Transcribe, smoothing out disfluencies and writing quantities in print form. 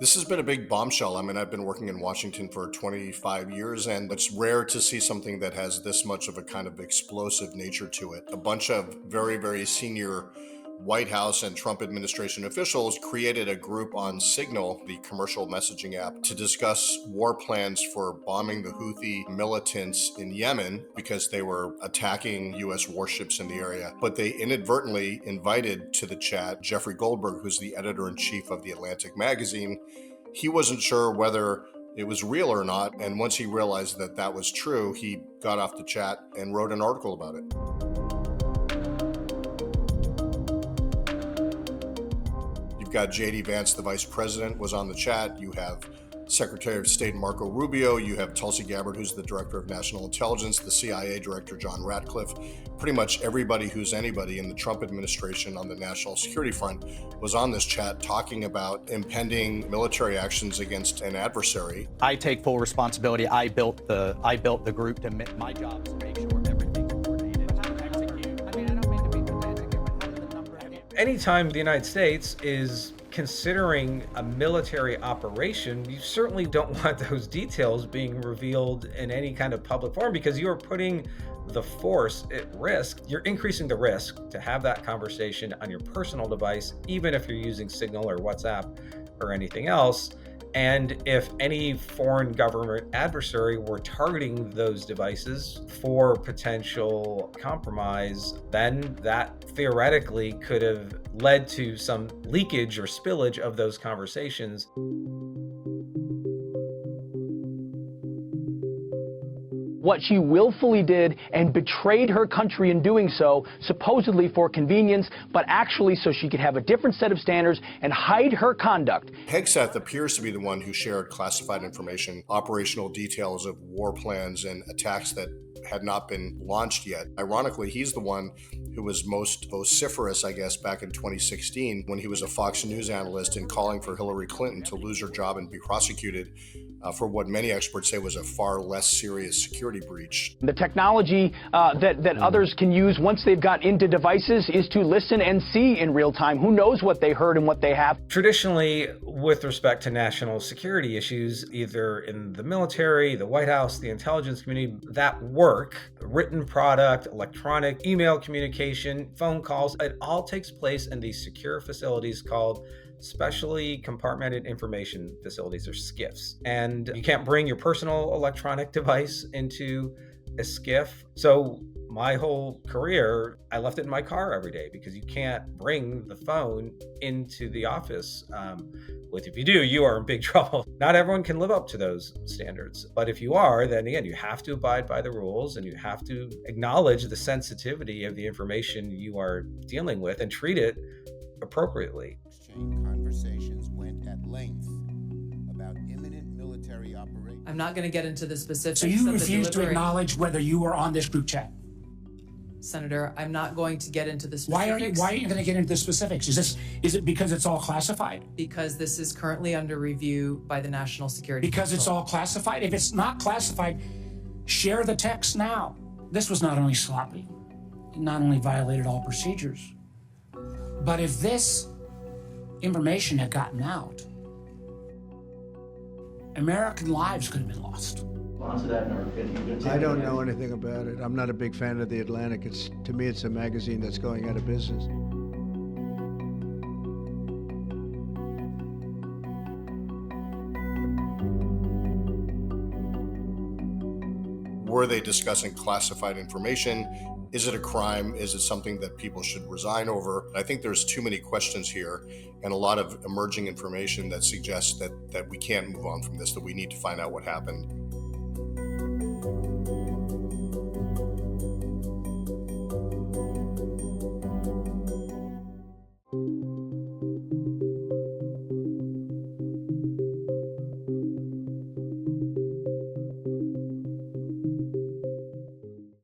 This has been a big bombshell. I mean, I've been working in Washington for 25 years, and it's rare to see something that has this much of a kind of explosive nature to it. A bunch of very, very senior White House and Trump administration officials created a group on Signal, the commercial messaging app, to discuss war plans for bombing the Houthi militants in Yemen because they were attacking U.S. warships in the area. But they inadvertently invited to the chat Jeffrey Goldberg, who's the editor-in-chief of The Atlantic magazine. He wasn't sure whether it was real or not, and once he realized that that was true, he got off the chat and wrote an article about it. You've got J.D. Vance, the vice president, was on the chat. You have Secretary of State Marco Rubio. You have Tulsi Gabbard, who's the director of national intelligence, the CIA director, John Ratcliffe. Pretty much everybody who's anybody in the Trump administration on the national security front was on this chat talking about impending military actions against an adversary. I take full responsibility. I built the group to my job is to make sure everything's coordinated to execute. I mean, I don't mean to be pedantic here, but how did the number of Anytime the United States is considering a military operation, you certainly don't want those details being revealed in any kind of public forum because you are putting the force at risk. You're increasing the risk to have that conversation on your personal device, even if you're using Signal or WhatsApp or anything else. And if any foreign government adversary were targeting those devices for potential compromise, then that theoretically could have led to some leakage or spillage of those conversations. What she willfully did and betrayed her country in doing so, supposedly for convenience, but actually so she could have a different set of standards and hide her conduct. Hegseth appears to be the one who shared classified information, operational details of war plans and attacks that had not been launched yet. Ironically, he's the one who was most vociferous, I guess, back in 2016 when he was a Fox News analyst and calling for Hillary Clinton to lose her job and be prosecuted for what many experts say was a far less serious security breach. The technology that others can use once they've got into devices is to listen and see in real time. Who knows what they heard and what they have? Traditionally, with respect to national security issues, either in the military, the White House, the intelligence community, that work, written product, electronic, email communication, phone calls, it all takes place in these secure facilities called specially compartmented information facilities, or SCIFs. And you can't bring your personal electronic device into a SCIF. So my whole career, I left it in my car every day because you can't bring the phone into the office. If you do, you are in big trouble. Not everyone can live up to those standards. But if you are, then again, you have to abide by the rules and you have to acknowledge the sensitivity of the information you are dealing with and treat it appropriately. Conversations went at length about imminent military operations. I'm not going to get into the specifics. So you of refuse the to acknowledge whether you were on this group chat? Senator, I'm not going to get into the specifics. Why are you going to get into the specifics? Is it because it's all classified? Because this is currently under review by the National Security Because Council. it's all classified? If it's not classified, share the text now. This was not only sloppy, it not only violated all procedures, but if this information had gotten out, American lives could have been lost. Answer that in our opinion. I don't know anything about it. I'm not a big fan of The Atlantic. To me, it's a magazine that's going out of business. Were they discussing classified information? Is it a crime? Is it something that people should resign over? I think there's too many questions here and a lot of emerging information that suggests that we can't move on from this, that we need to find out what happened.